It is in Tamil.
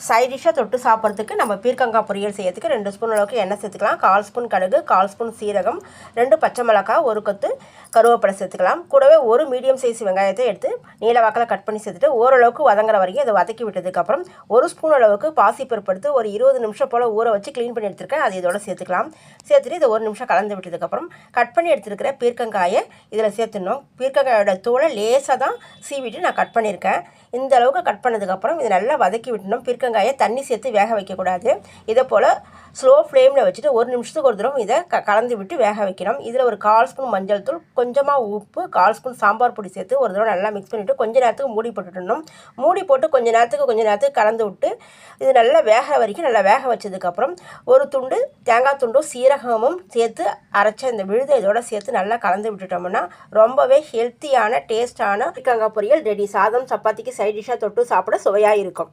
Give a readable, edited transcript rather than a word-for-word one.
சைட் டிஷ்ஷாக தொட்டு சாப்பிட்றதுக்கு நம்ம பீர்க்கங்காய் பொரியல் செய்யறதுக்கு 2 ஸ்பூன் அளவுக்கு எண்ணெய் சேர்த்துக்கலாம். 1/4 ஸ்பூன் கடுகு, 1/4 ஸ்பூன் சீரகம், 2 பச்சை மிளகாய், 1 கொத்து கருவேப்பிலை சேர்த்துக்கலாம். கூடவே ஒரு மீடியம் சைஸ் வெங்காயத்தை எடுத்து நீல வாக்கில் கட் பண்ணி சேர்த்துட்டு ஓரளவுக்கு வதங்குற வரைக்கும் அதை வதக்கி விட்டதுக்கப்புறம் 1 ஸ்பூன் அளவுக்கு பாசிப்பருப்பு எடுத்து ஒரு 20 நிமிஷம் போல் ஊற வச்சு க்ளீன் பண்ணி எடுத்துருக்கேன். அது இதோட சேர்த்துக்கலாம். சேர்த்துட்டு இதை 1 நிமிஷம் கலந்து விட்டதுக்கப்புறம் கட் பண்ணி எடுத்துருக்கிற பீர்க்கங்காயை இதில் சேர்த்துடணும். பீர்க்கங்காயோட தோலை லேசாக தான் சீவிட்டு நான் கட் பண்ணியிருக்கேன். இந்த அளவுக்கு கட் பண்ணதுக்கப்புறம் இதை நல்லா வதக்கி விட்டணும். பீர்க்கங்காயை தண்ணி சேர்த்து வேக வைக்கக்கூடாது. இதை போல் ஸ்லோ ஃப்ளேமில் வச்சுட்டு 1 நிமிஷத்துக்கு ஒரு தடவை இதை கலந்து விட்டு வேக வைக்கணும். இதில் ஒரு 1/4 ஸ்பூன் மஞ்சள் தூள், கொஞ்சமாக உப்பு, 1/4 ஸ்பூன் சாம்பார் பொடி சேர்த்து ஒரு தடவை நல்லா மிக்ஸ் பண்ணிவிட்டு கொஞ்ச நேரத்துக்கு மூடி போட்டுட்டணும். மூடி போட்டு கொஞ்ச நேரத்துக்கு கலந்து விட்டு இது நல்லா வேக வரைக்கும் நல்லா வேக வச்சதுக்கப்புறம் ஒரு துண்டு தேங்காய் துண்டும் சீரகமும் சேர்த்து அரைச்ச இந்த விழுதை இதோட சேர்த்து நல்லா கலந்து விட்டுட்டோம்னா ரொம்பவே ஹெல்த்தியான டேஸ்டான பீர்க்கங்காய் பொரியல் ரெடி. சாதம் சப்பாத்திக்கு சைட் டிஷ்ஷாக தொட்டு சாப்பிட சுவையாக இருக்கும்.